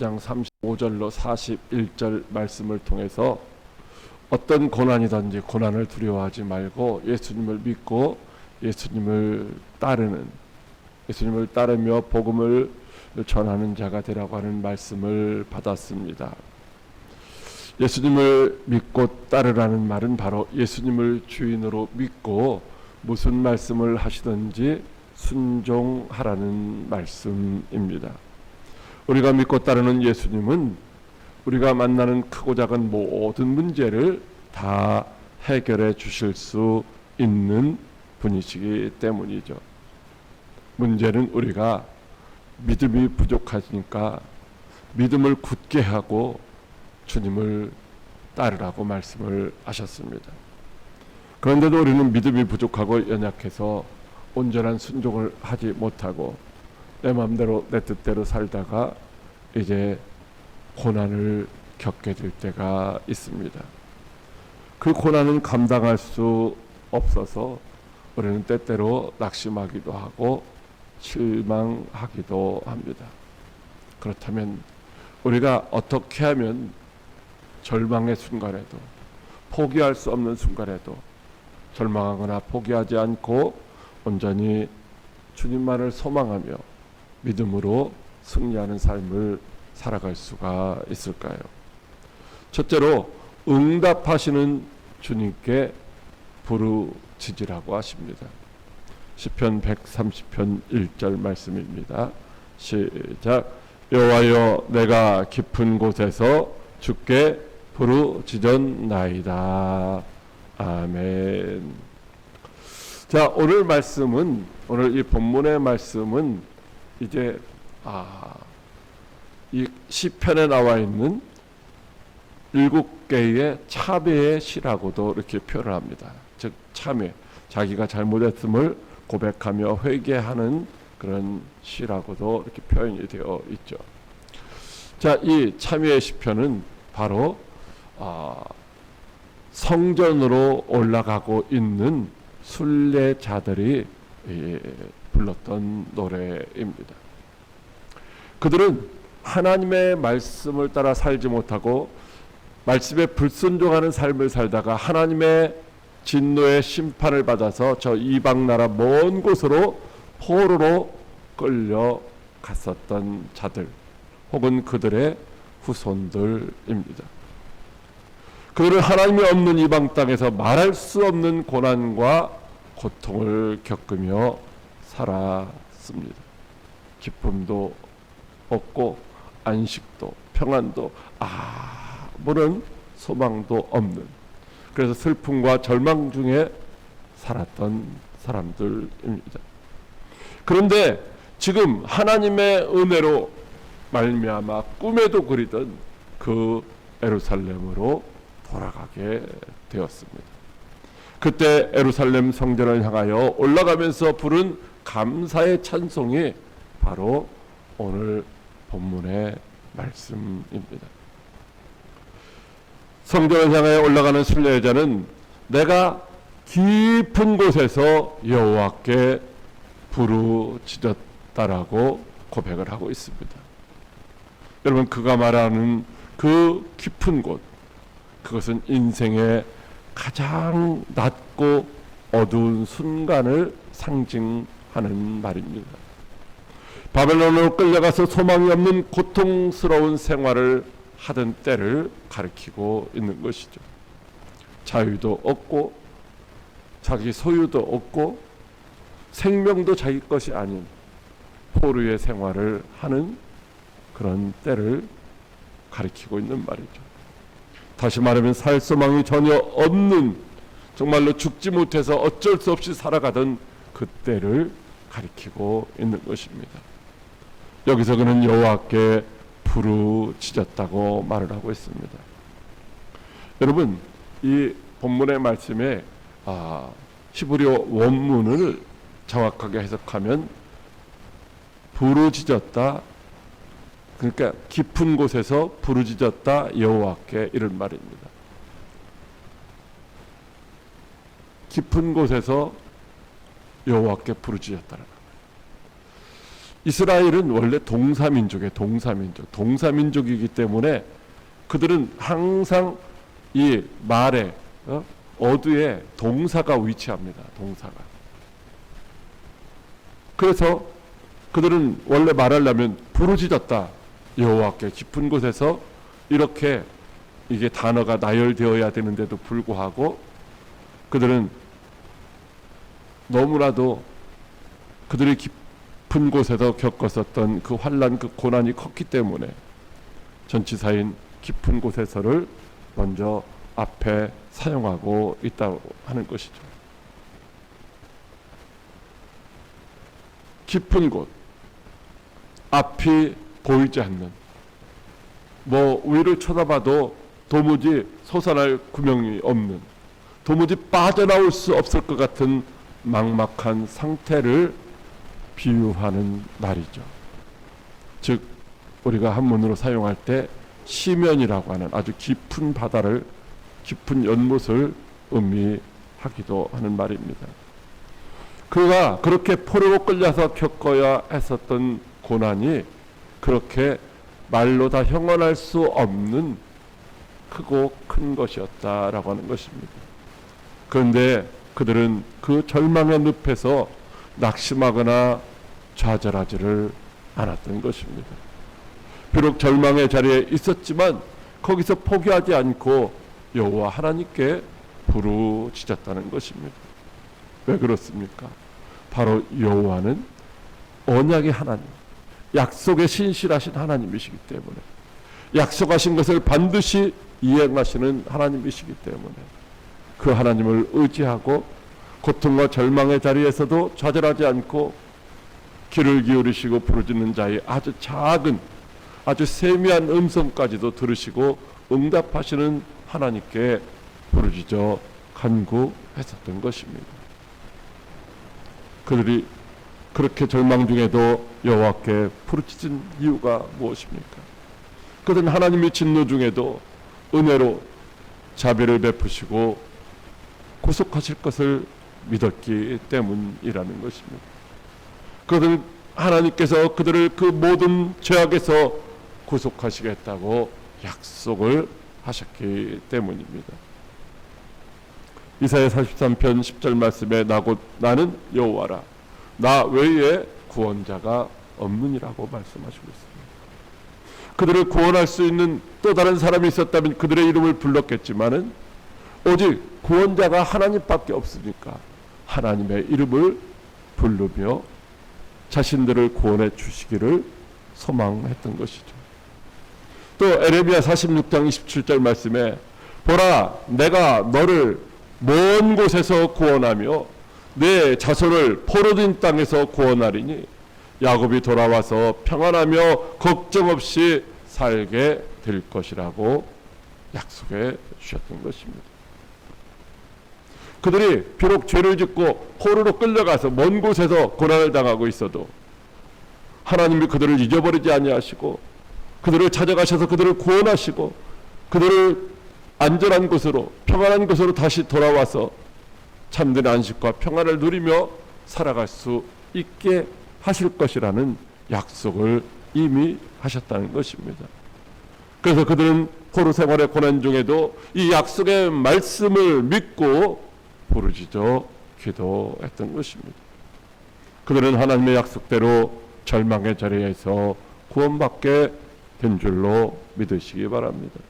장 35절로 41절 말씀을 통해서 어떤 고난이든지 고난을 두려워하지 말고 예수님을 믿고 예수님을 따르며 복음을 전하는 자가 되라고 하는 말씀을 받았습니다. 예수님을 믿고 따르라는 말은 바로 예수님을 주인으로 믿고 무슨 말씀을 하시든지 순종하라는 말씀입니다. 우리가 믿고 따르는 예수님은 우리가 만나는 크고 작은 모든 문제를 다 해결해 주실 수 있는 분이시기 때문이죠. 문제는 우리가 믿음이 부족하니까 믿음을 굳게 하고 주님을 따르라고 말씀을 하셨습니다. 그런데도 우리는 믿음이 부족하고 연약해서 온전한 순종을 하지 못하고 내 마음대로 내 뜻대로 살다가 이제 고난을 겪게 될 때가 있습니다. 그 고난은 감당할 수 없어서 우리는 때때로 낙심하기도 하고 실망하기도 합니다. 그렇다면 우리가 어떻게 하면 절망의 순간에도 포기할 수 없는 순간에도 절망하거나 포기하지 않고 온전히 주님만을 소망하며 믿음으로 승리하는 삶을 살아갈 수가 있을까요? 첫째로 응답하시는 주님께 부르짖으라고 하십니다. 시편 130편 1절 말씀입니다. 시작. 여호와여 내가 깊은 곳에서 주께 부르짖었나이다. 아멘. 자, 오늘 이 본문의 말씀은 이제 이 시편에 나와 있는 7개의 참회의 시라고도 이렇게 표현을 합니다. 즉 참회, 자기가 잘못했음을 고백하며 회개하는 그런 시라고도 이렇게 표현이 되어 있죠. 자, 이 참회의 시편은 바로 성전으로 올라가고 있는 순례자들이 불렀던 노래입니다. 그들은 하나님의 말씀을 따라 살지 못하고 말씀에 불순종하는 삶을 살다가 하나님의 진노의 심판을 받아서 저 이방 나라 먼 곳으로 포로로 끌려갔었던 자들 혹은 그들의 후손들입니다. 그들은 하나님이 없는 이방 땅에서 말할 수 없는 고난과 고통을 겪으며 살았습니다. 기쁨도 없고 안식도 평안도 아무런 소망도 없는, 그래서 슬픔과 절망 중에 살았던 사람들입니다. 그런데 지금 하나님의 은혜로 말미암아 꿈에도 그리던 그 예루살렘으로 돌아가게 되었습니다. 그때 예루살렘 성전을 향하여 올라가면서 부른 감사의 찬송이 바로 오늘 본문의 말씀입니다. 성전을 향하여 올라가는 순례자는 내가 깊은 곳에서 여호와께 부르짖었다라고 고백을 하고 있습니다. 여러분, 그가 말하는 그 깊은 곳, 그것은 인생의 가장 낮고 어두운 순간을 상징하는 말입니다. 바벨론으로 끌려가서 소망이 없는 고통스러운 생활을 하던 때를 가리키고 있는 것이죠. 자유도 없고 자기 소유도 없고 생명도 자기 것이 아닌 포로의 생활을 하는 그런 때를 가리키고 있는 말이죠. 다시 말하면 살 소망이 전혀 없는, 정말로 죽지 못해서 어쩔 수 없이 살아가던 그때를 가리키고 있는 것입니다. 여기서 그는 여호와께 부르짖었다고 말을 하고 있습니다. 여러분, 이 본문의 말씀에 히브리어 원문을 정확하게 해석하면 부르짖었다, 그러니까 깊은 곳에서 부르짖었다 여호와께, 이런 말입니다. 깊은 곳에서 여호와께 부르짖었다는 것. 이스라엘은 원래 동사민족이에요. 동사민족이기 때문에 그들은 항상 이 말에 어두에 동사가 위치합니다. 동사가. 그래서 그들은 원래 말하려면 부르짖었다. 여호와께 깊은 곳에서 이렇게 이게 단어가 나열되어야 되는데도 불구하고 그들은 너무나도 그들이 깊은 곳에서 겪었었던 그 환난, 그 고난이 컸기 때문에 전치사인 깊은 곳에서를 먼저 앞에 사용하고 있다고 하는 것이죠. 깊은 곳, 앞이 보이지 않는, 뭐 위를 쳐다봐도 도무지 솟아날 구멍이 없는, 도무지 빠져나올 수 없을 것 같은 막막한 상태를 비유하는 말이죠. 즉 우리가 한문으로 사용할 때 시면이라고 하는 아주 깊은 바다를, 깊은 연못을 의미하기도 하는 말입니다. 그가 그렇게 포로로 끌려서 겪어야 했었던 고난이 그렇게 말로 다 형언할 수 없는 크고 큰 것이었다라고 하는 것입니다. 그런데 그들은 그 절망의 늪에서 낙심하거나 좌절하지를 않았던 것입니다. 비록 절망의 자리에 있었지만 거기서 포기하지 않고 여호와 하나님께 부르짖었다는 것입니다. 왜 그렇습니까? 바로 여호와는 언약의 하나님, 약속에 신실하신 하나님이시기 때문에, 약속하신 것을 반드시 이행하시는 하나님이시기 때문에 그 하나님을 의지하고 고통과 절망의 자리에서도 좌절하지 않고 귀를 기울이시고 부르짖는 자의 아주 작은, 아주 세미한 음성까지도 들으시고 응답하시는 하나님께 부르짖어 간구했었던 것입니다. 그들이 그렇게 절망 중에도 여호와께 부르짖은 이유가 무엇입니까? 그들은 하나님의 진노 중에도 은혜로 자비를 베푸시고 구속하실 것을 믿었기 때문이라는 것입니다. 그들은 하나님께서 그들을 그 모든 죄악에서 구속하시겠다고 약속을 하셨기 때문입니다. 이사야 43편 10절 말씀에 나는 여호와라, 나 외에 구원자가 없느니라고 말씀하시고 있습니다. 그들을 구원할 수 있는 또 다른 사람이 있었다면 그들의 이름을 불렀겠지만은 오직 구원자가 하나님밖에 없으니까 하나님의 이름을 부르며 자신들을 구원해 주시기를 소망했던 것이죠. 또 에레미야 46장 27절 말씀에 보라, 내가 너를 먼 곳에서 구원하며 내 자손을 포로된 땅에서 구원하리니 야곱이 돌아와서 평안하며 걱정 없이 살게 될 것이라고 약속해 주셨던 것입니다. 그들이 비록 죄를 짓고 포로로 끌려가서 먼 곳에서 고난을 당하고 있어도 하나님이 그들을 잊어버리지 아니하시고 그들을 찾아가셔서 그들을 구원하시고 그들을 안전한 곳으로, 평안한 곳으로 다시 돌아와서 참된 안식과 평안을 누리며 살아갈 수 있게 하실 것이라는 약속을 이미 하셨다는 것입니다. 그래서 그들은 포로 생활의 고난 중에도 이 약속의 말씀을 믿고 부르짖어 기도했던 것입니다. 그들은 하나님의 약속대로 절망의 자리에서 구원받게 된 줄로 믿으시기 바랍니다.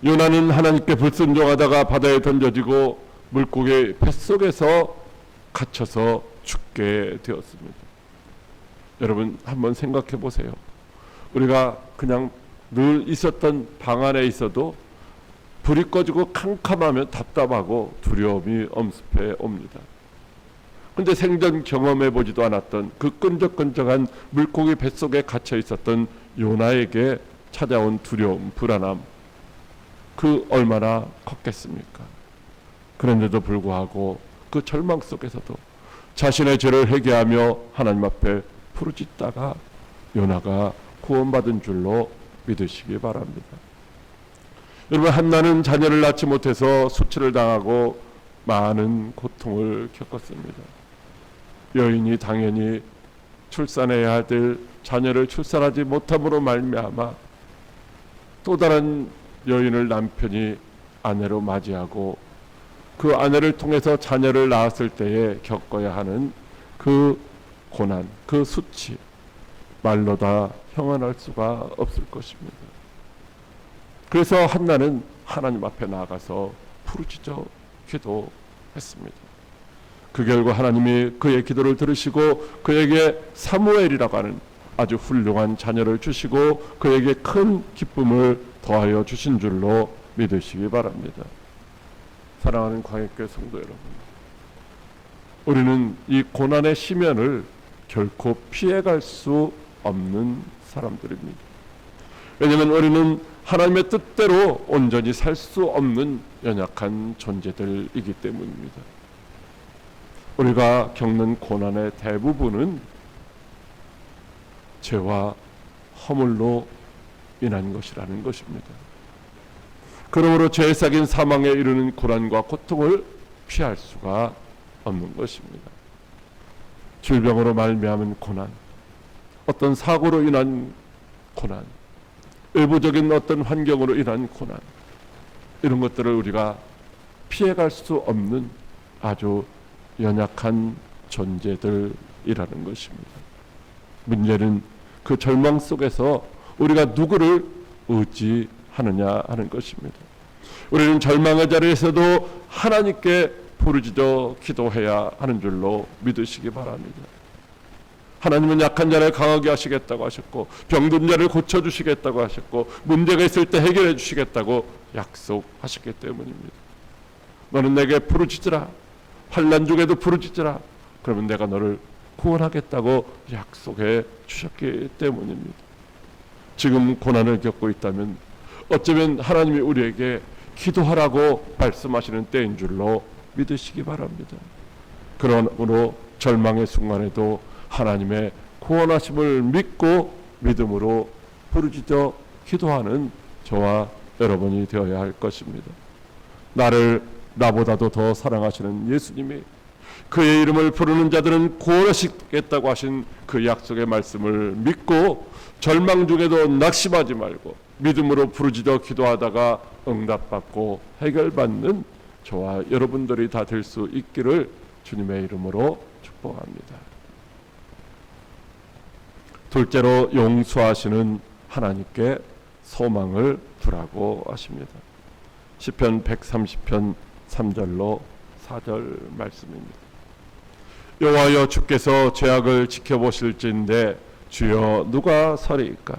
요나는 하나님께 불순종하다가 바다에 던져지고 물고기 뱃속에서 갇혀서 죽게 되었습니다. 여러분 한번 생각해 보세요. 우리가 그냥 늘 있었던 방 안에 있어도 불이 꺼지고 캄캄하면 답답하고 두려움이 엄습해 옵니다. 그런데 생전 경험해 보지도 않았던 그 끈적끈적한 물고기 뱃속에 갇혀 있었던 요나에게 찾아온 두려움, 불안함, 그 얼마나 컸겠습니까? 그런데도 불구하고 그 절망 속에서도 자신의 죄를 회개하며 하나님 앞에 부르짖다가 요나가 구원받은 줄로 믿으시기 바랍니다. 여러분, 한나는 자녀를 낳지 못해서 수치를 당하고 많은 고통을 겪었습니다. 여인이 당연히 출산해야 될 자녀를 출산하지 못함으로 말미암아 또 다른 여인을 남편이 아내로 맞이하고 그 아내를 통해서 자녀를 낳았을 때에 겪어야 하는 그 고난, 그 수치, 말로 다 형언할 수가 없을 것입니다. 그래서 한나는 하나님 앞에 나아가서 부르짖어 기도했습니다. 그 결과 하나님이 그의 기도를 들으시고 그에게 사무엘이라고 하는 아주 훌륭한 자녀를 주시고 그에게 큰 기쁨을 더하여 주신 줄로 믿으시기 바랍니다. 사랑하는 광역교회 성도 여러분, 우리는 이 고난의 시면을 결코 피해갈 수 없는 사람들입니다. 왜냐하면 우리는 하나님의 뜻대로 온전히 살 수 없는 연약한 존재들이기 때문입니다. 우리가 겪는 고난의 대부분은 죄와 허물로 인한 것이라는 것입니다. 그러므로 죄에 삭인 사망에 이르는 고난과 고통을 피할 수가 없는 것입니다. 질병으로 말미암은 고난, 어떤 사고로 인한 고난, 외부적인 어떤 환경으로 인한 고난, 이런 것들을 우리가 피해갈 수 없는 아주 연약한 존재들이라는 것입니다. 문제는 그 절망 속에서 우리가 누구를 의지하느냐 하는 것입니다. 우리는 절망의 자리에서도 하나님께 부르짖어 기도해야 하는 줄로 믿으시기 바랍니다. 하나님은 약한 자를 강하게 하시겠다고 하셨고 병든 자를 고쳐주시겠다고 하셨고 문제가 있을 때 해결해 주시겠다고 약속하셨기 때문입니다. 너는 내게 부르짖으라, 환난 중에도 부르짖으라, 그러면 내가 너를 구원하겠다고 약속해 주셨기 때문입니다. 지금 고난을 겪고 있다면 어쩌면 하나님이 우리에게 기도하라고 말씀하시는 때인 줄로 믿으시기 바랍니다. 그러므로 절망의 순간에도 하나님의 구원하심을 믿고 믿음으로 부르짖어 기도하는 저와 여러분이 되어야 할 것입니다. 나를 나보다도 더 사랑하시는 예수님이 그의 이름을 부르는 자들은 구원하시겠다고 하신 그 약속의 말씀을 믿고 절망 중에도 낙심하지 말고 믿음으로 부르짖어 기도하다가 응답받고 해결받는 저와 여러분들이 다 될 수 있기를 주님의 이름으로 축복합니다. 둘째로 용서하시는 하나님께 소망을 두라고 하십니다. 시편 130편 3절로 4절 말씀입니다. 여호와여, 주께서 죄악을 지켜보실진대 주여 누가 서리이까?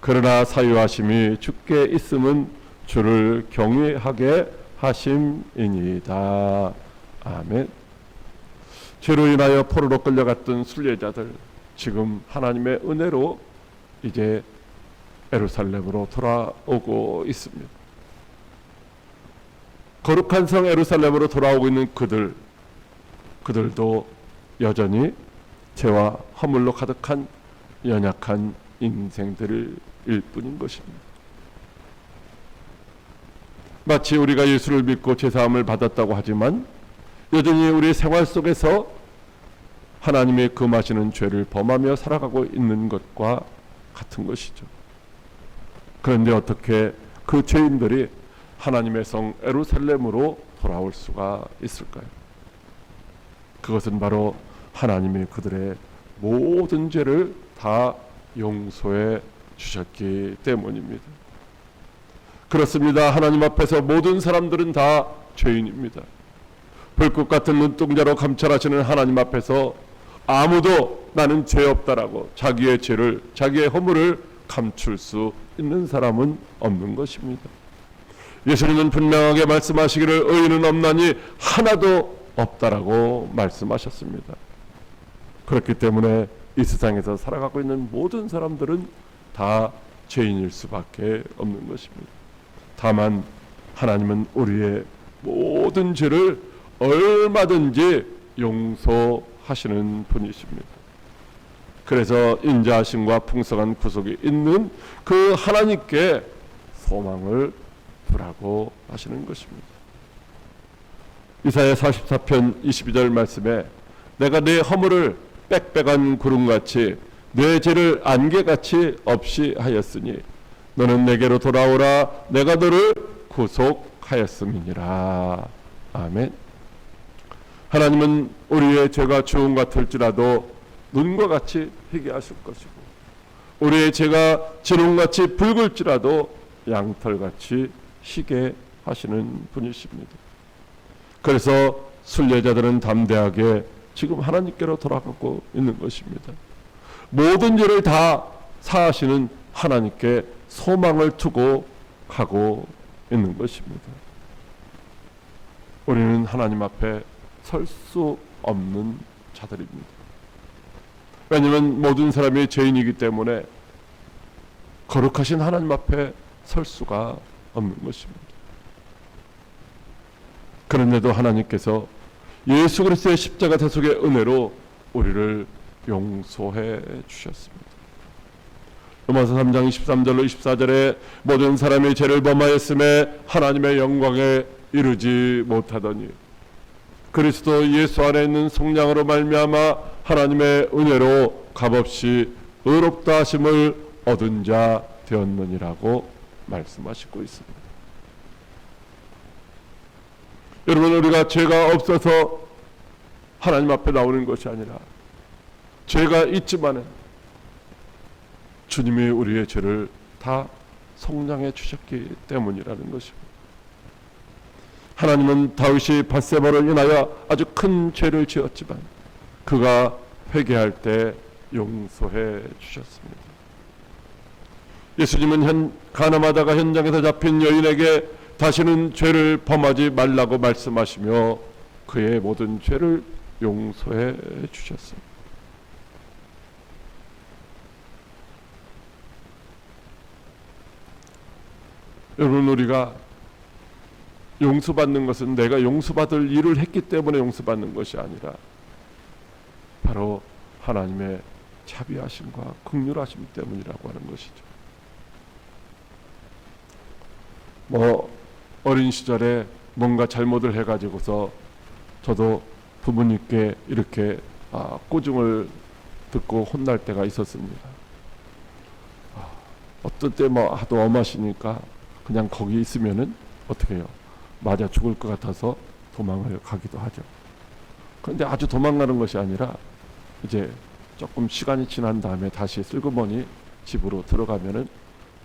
그러나 사유하심이 주께 있음은 주를 경외하게 하심이니이다. 아멘. 죄로 인하여 포로로 끌려갔던 순례자들, 지금 하나님의 은혜로 이제 예루살렘으로 돌아오고 있습니다. 거룩한 성 예루살렘으로 돌아오고 있는 그들도 여전히 죄와 허물로 가득한 연약한 인생들일 뿐인 것입니다. 마치 우리가 예수를 믿고 죄사함을 받았다고 하지만 여전히 우리 생활 속에서 하나님의 금하시는 죄를 범하며 살아가고 있는 것과 같은 것이죠. 그런데 어떻게 그 죄인들이 하나님의 성 예루살렘으로 돌아올 수가 있을까요? 그것은 바로 하나님이 그들의 모든 죄를 다 용서해 주셨기 때문입니다. 그렇습니다. 하나님 앞에서 모든 사람들은 다 죄인입니다. 불꽃 같은 눈동자로 감찰하시는 하나님 앞에서 아무도 나는 죄 없다라고 자기의 죄를, 자기의 허물을 감출 수 있는 사람은 없는 것입니다. 예수님은 분명하게 말씀하시기를 의인은 없나니 하나도 없다라고 말씀하셨습니다. 그렇기 때문에 이 세상에서 살아가고 있는 모든 사람들은 다 죄인일 수밖에 없는 것입니다. 다만 하나님은 우리의 모든 죄를 얼마든지 용서하시는 분이십니다. 그래서 인자하심과 풍성한 구속이 있는 그 하나님께 소망을 두라고 하시는 것입니다. 이사야 44편 22절 말씀에 내가 네 허물을 빽빽한 구름같이 내 죄를 안개같이 없이 하였으니 너는 내게로 돌아오라. 내가 너를 구속하였음이니라. 아멘. 하나님은 우리의 죄가 주홍 같을지라도 눈과 같이 희게 하실 것이고, 우리의 죄가 진홍같이 붉을지라도 양털같이 희게 하시는 분이십니다. 그래서 순례자들은 담대하게 지금 하나님께로 돌아가고 있는 것입니다. 모든 죄를 다 사하시는 하나님께 소망을 두고 가고 있는 것입니다. 우리는 하나님 앞에 설 수 없는 자들입니다. 왜냐하면 모든 사람이 죄인이기 때문에 거룩하신 하나님 앞에 설 수가 없는 것입니다. 그런데도 하나님께서 예수 그리스도의 십자가 대속의 은혜로 우리를 용서해 주셨습니다. 로마서 3장 23절로 24절에 모든 사람이 죄를 범하였음에 하나님의 영광에 이르지 못하더니 그리스도 예수 안에 있는 속량으로 말미암아 하나님의 은혜로 값없이 의롭다 하심을 얻은 자 되었느니라고 말씀하시고 있습니다. 여러분, 우리가 죄가 없어서 하나님 앞에 나오는 것이 아니라 죄가 있지만은 주님이 우리의 죄를 다 속량해 주셨기 때문이라는 것입니다. 하나님은 다윗이 밧세바를 인하여 아주 큰 죄를 지었지만 그가 회개할 때 용서해 주셨습니다. 예수님은 가늠하다가 현장에서 잡힌 여인에게 다시는 죄를 범하지 말라고 말씀하시며 그의 모든 죄를 용서해 주셨습니다. 여러분, 우리가 용서받는 것은 내가 용서받을 일을 했기 때문에 용서받는 것이 아니라 바로 하나님의 자비하심과 긍휼하심 때문이라고 하는 것이죠. 어린 시절에 뭔가 잘못을 해가지고서 저도 부모님께 이렇게 꾸중을 듣고 혼날 때가 있었습니다. 어떤 때 하도 엄하시니까 그냥 거기 있으면은 어떻게 해요? 맞아 죽을 것 같아서 도망을 가기도 하죠. 그런데 아주 도망가는 것이 아니라 이제 조금 시간이 지난 다음에 다시 슬그머니 집으로 들어가면은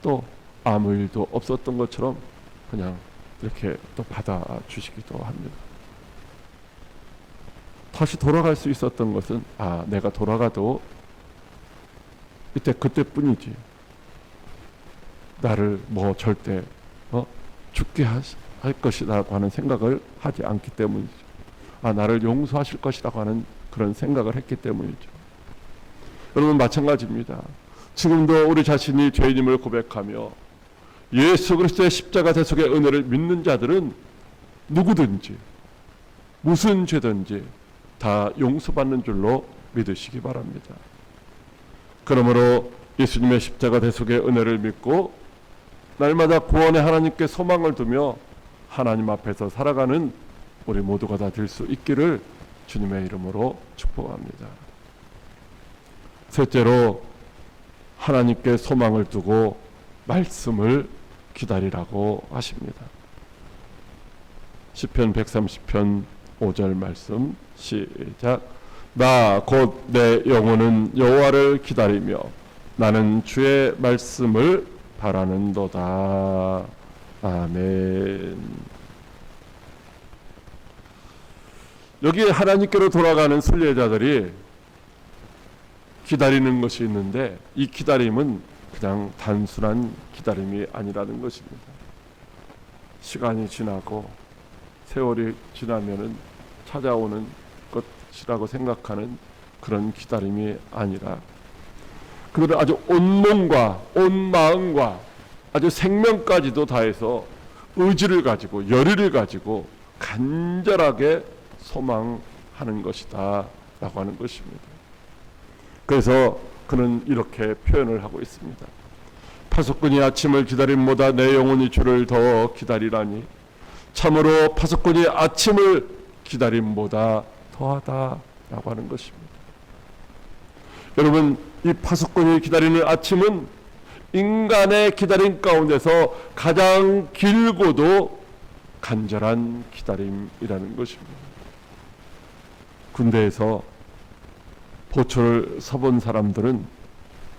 또 아무 일도 없었던 것처럼 그냥 이렇게 또 받아주시기도 합니다. 다시 돌아갈 수 있었던 것은 내가 돌아가도 그때뿐이지 나를 절대 죽게 할 것이라고 하는 생각을 하지 않기 때문이죠. 나를 용서하실 것이라고 하는 그런 생각을 했기 때문이죠. 여러분, 마찬가지입니다. 지금도 우리 자신이 죄인임을 고백하며 예수 그리스도의 십자가 대속의 은혜를 믿는 자들은 누구든지 무슨 죄든지 다 용서받는 줄로 믿으시기 바랍니다. 그러므로 예수님의 십자가 대속의 은혜를 믿고 날마다 구원의 하나님께 소망을 두며 하나님 앞에서 살아가는 우리 모두가 다 될 수 있기를 주님의 이름으로 축복합니다. 셋째로 하나님께 소망을 두고 말씀을 기다리라고 하십니다. 시편 130편 5절 말씀 시작. 나 곧 내 영혼은 여호와를 기다리며 나는 주의 말씀을 바라는도다. 아멘. 여기 하나님께로 돌아가는 순례자들이 기다리는 것이 있는데 이 기다림은 그냥 단순한 기다림이 아니라는 것입니다. 시간이 지나고 세월이 지나면은 찾아오는 것이라고 생각하는 그런 기다림이 아니라 그들은 아주 온 몸과 온 마음과 아주 생명까지도 다해서 의지를 가지고 열의를 가지고 간절하게 소망하는 것이다 라고 하는 것입니다. 그래서 그는 이렇게 표현을 하고 있습니다. 파수꾼이 아침을 기다림보다 내 영혼이 주를 더 기다리라니 참으로 파수꾼이 아침을 기다림보다 더하다 라고 하는 것입니다. 여러분, 이 파수꾼이 기다리는 아침은 인간의 기다림 가운데서 가장 길고도 간절한 기다림이라는 것입니다. 군대에서 보초를 서본 사람들은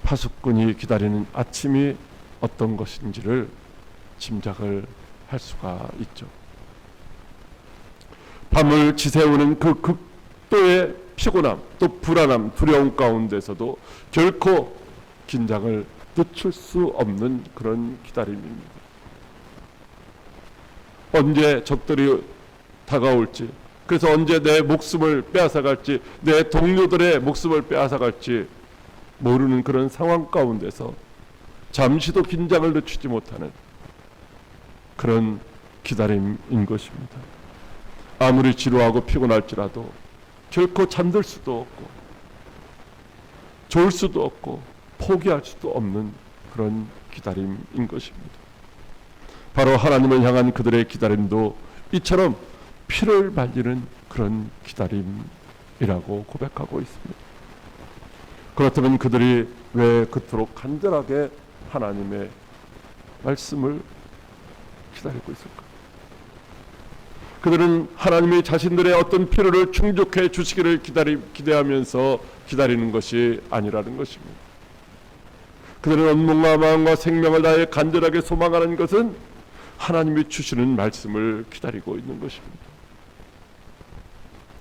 파수꾼이 기다리는 아침이 어떤 것인지를 짐작을 할 수가 있죠. 밤을 지새우는 그 극도의 피곤함, 또 불안함, 두려움 가운데서도 결코 긴장을 늦출 수 없는 그런 기다림입니다. 언제 적들이 다가올지, 그래서 언제 내 목숨을 빼앗아갈지, 내 동료들의 목숨을 빼앗아갈지 모르는 그런 상황 가운데서 잠시도 긴장을 늦추지 못하는 그런 기다림인 것입니다. 아무리 지루하고 피곤할지라도 결코 잠들 수도 없고 졸 수도 없고 포기할 수도 없는 그런 기다림인 것입니다. 바로 하나님을 향한 그들의 기다림도 이처럼 피를 말리는 그런 기다림이라고 고백하고 있습니다. 그렇다면 그들이 왜 그토록 간절하게 하나님의 말씀을 기다리고 있을까? 그들은 하나님이 자신들의 어떤 필요를 충족해 주시기를 기대하면서 기다리는 것이 아니라는 것입니다. 그들은 온 몸과 마음과 생명을 다해 간절하게 소망하는 것은 하나님이 주시는 말씀을 기다리고 있는 것입니다.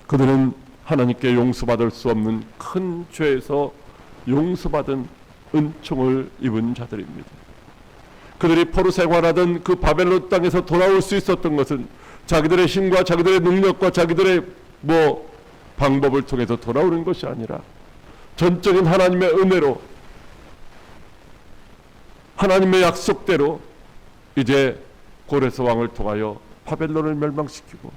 그들은 하나님께 용서받을 수 없는 큰 죄에서 용서받은 은총을 입은 자들입니다. 그들이 포로 생활하던 그 바벨론 땅에서 돌아올 수 있었던 것은 자기들의 힘과 자기들의 능력과 자기들의 방법을 통해서 돌아오는 것이 아니라 전적인 하나님의 은혜로, 하나님의 약속대로 이제 고레스 왕을 통하여 바벨론을 멸망시키고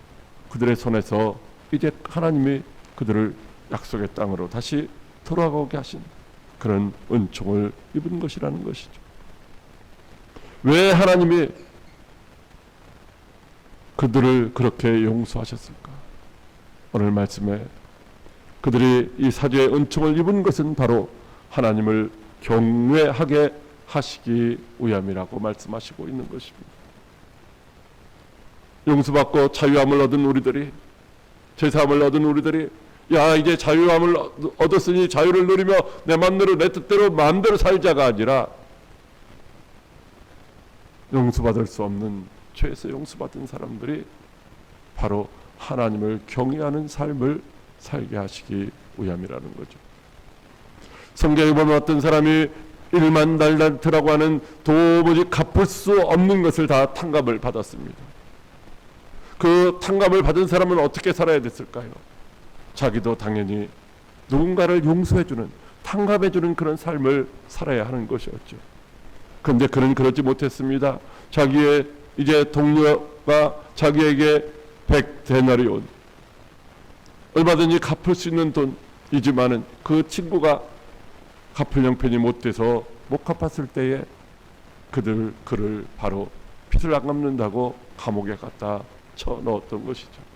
그들의 손에서 이제 하나님이 그들을 약속의 땅으로 다시 돌아가게 하신 그런 은총을 입은 것이라는 것이죠. 왜 하나님이 그들을 그렇게 용서하셨을까? 오늘 말씀에 그들이 이 사죄의 은총을 입은 것은 바로 하나님을 경외하게 하시기 위함이라고 말씀하시고 있는 것입니다. 용서받고 자유함을 얻은 우리들이, 제사함을 얻은 우리들이 이제 자유함을 얻었으니 자유를 누리며 내 맘대로 내 뜻대로 마음대로 살자가 아니라 용서받을 수 없는 죄에서 용서받은 사람들이 바로 하나님을 경외하는 삶을 살게 하시기 위함이라는 거죠. 성경에 보면 어떤 사람이 1만 달란트라고 하는 도무지 갚을 수 없는 것을 다 탕감을 받았습니다. 그 탕감을 받은 사람은 어떻게 살아야 됐을까요? 자기도 당연히 누군가를 용서해주는, 탕감해주는 그런 삶을 살아야 하는 것이었죠. 그런데 그는 그러지 못했습니다. 자기의 이제 동료가 자기에게 100데나리온, 얼마든지 갚을 수 있는 돈이지만은 그 친구가 갚을 형편이 못 돼서 못 갚았을 때에 그를 바로 빚을 안 갚는다고 감옥에 갖다 쳐넣었던 것이죠.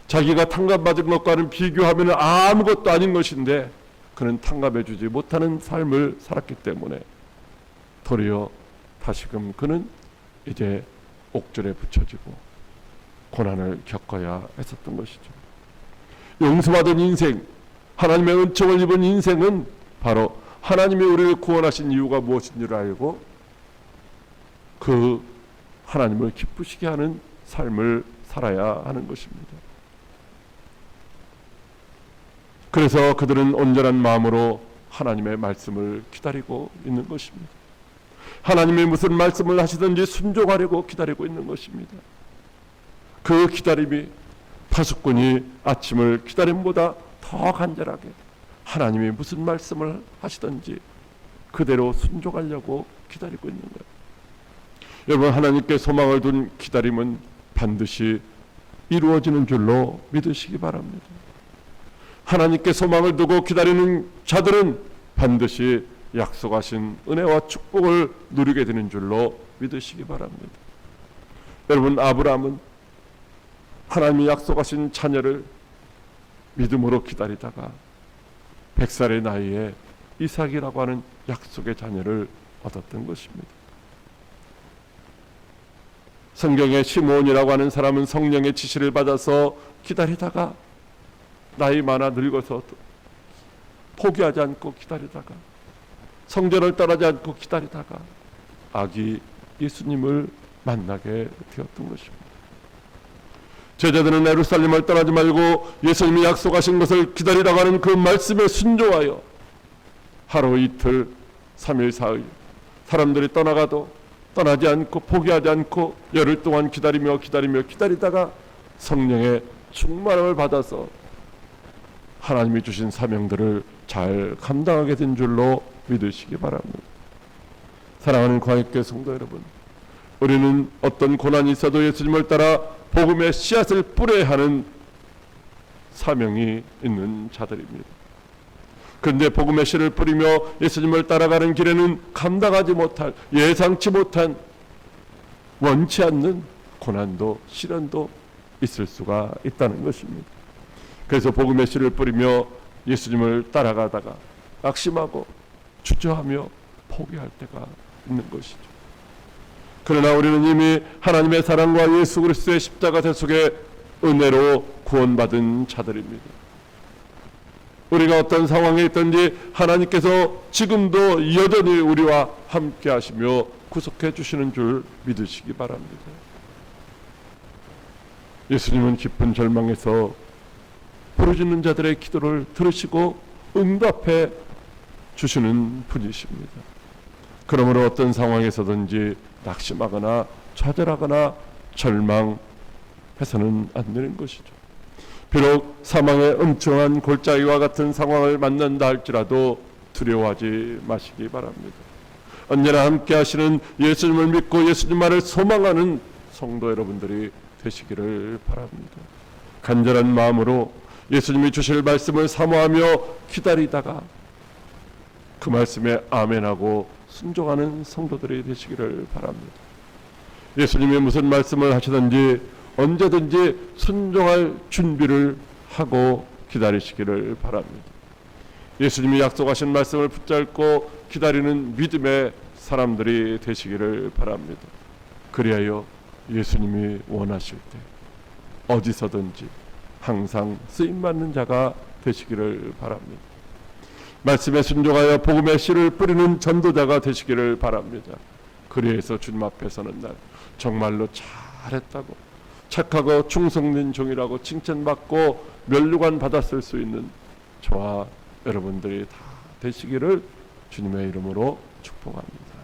자기가 탕감받은 것과는 비교하면 아무것도 아닌 것인데 그는 탕감해주지 못하는 삶을 살았기 때문에 도리어 다시금 그는 이제 옥절에 붙여지고 고난을 겪어야 했었던 것이죠. 용서받은 인생, 하나님의 은총을 입은 인생은 바로 하나님이 우리를 구원하신 이유가 무엇인 줄 알고 그 하나님을 기쁘시게 하는 삶을 살아야 하는 것입니다. 그래서 그들은 온전한 마음으로 하나님의 말씀을 기다리고 있는 것입니다. 하나님이 무슨 말씀을 하시든지 순종하려고 기다리고 있는 것입니다. 그 기다림이 파수꾼이 아침을 기다림보다 더 간절하게 하나님이 무슨 말씀을 하시든지 그대로 순종하려고 기다리고 있는 거예요. 여러분, 하나님께 소망을 둔 기다림은 반드시 이루어지는 줄로 믿으시기 바랍니다. 하나님께 소망을 두고 기다리는 자들은 반드시 약속하신 은혜와 축복을 누리게 되는 줄로 믿으시기 바랍니다. 여러분, 아브라함은 하나님이 약속하신 자녀를 믿음으로 기다리다가 100살의 나이에 이삭이라고 하는 약속의 자녀를 얻었던 것입니다. 성경의 시므온이라고 하는 사람은 성령의 지시를 받아서 기다리다가 나이 많아 늙어서 포기하지 않고 기다리다가 성전을 떠나지 않고 기다리다가 아기 예수님을 만나게 되었던 것입니다. 제자들은 예루살렘을 떠나지 말고 예수님이 약속하신 것을 기다리다가 하는 그 말씀에 순종하여 하루 이틀 3일 4일 사람들이 떠나가도 떠나지 않고 포기하지 않고 열흘 동안 기다리다가 성령의 충만함을 받아서 하나님이 주신 사명들을 잘 감당하게 된 줄로 믿으시기 바랍니다. 사랑하는 광역교회 성도 여러분, 우리는 어떤 고난이 있어도 예수님을 따라 복음의 씨앗을 뿌려야 하는 사명이 있는 자들입니다. 그런데 복음의 씨를 뿌리며 예수님을 따라가는 길에는 감당하지 못할, 예상치 못한, 원치 않는 고난도 시련도 있을 수가 있다는 것입니다. 그래서 복음의 씨를 뿌리며 예수님을 따라가다가 낙심하고 주저하며 포기할 때가 있는 것이죠. 그러나 우리는 이미 하나님의 사랑과 예수 그리스도의 십자가 대속의 은혜로 구원받은 자들입니다. 우리가 어떤 상황에 있든지 하나님께서 지금도 여전히 우리와 함께 하시며 구속해 주시는 줄 믿으시기 바랍니다. 예수님은 깊은 절망에서 부르짖는 자들의 기도를 들으시고 응답해 주시는 분이십니다. 그러므로 어떤 상황에서든지 낙심하거나 좌절하거나 절망해서는 안 되는 것이죠. 비록 사망의 엄청난 골짜기와 같은 상황을 만난다 할지라도 두려워하지 마시기 바랍니다. 언제나 함께 하시는 예수님을 믿고 예수님만을 소망하는 성도 여러분들이 되시기를 바랍니다. 간절한 마음으로 예수님이 주실 말씀을 사모하며 기다리다가 그 말씀에 아멘하고 순종하는 성도들이 되시기를 바랍니다. 예수님이 무슨 말씀을 하시든지 언제든지 순종할 준비를 하고 기다리시기를 바랍니다. 예수님이 약속하신 말씀을 붙잡고 기다리는 믿음의 사람들이 되시기를 바랍니다. 그리하여 예수님이 원하실 때 어디서든지 항상 쓰임받는 자가 되시기를 바랍니다. 말씀에 순종하여 복음의 씨를 뿌리는 전도자가 되시기를 바랍니다. 그리해서 주님 앞에 서는 날 정말로 잘했다고, 착하고 충성된 종이라고 칭찬받고 면류관 받았을 수 있는 저와 여러분들이 다 되시기를 주님의 이름으로 축복합니다.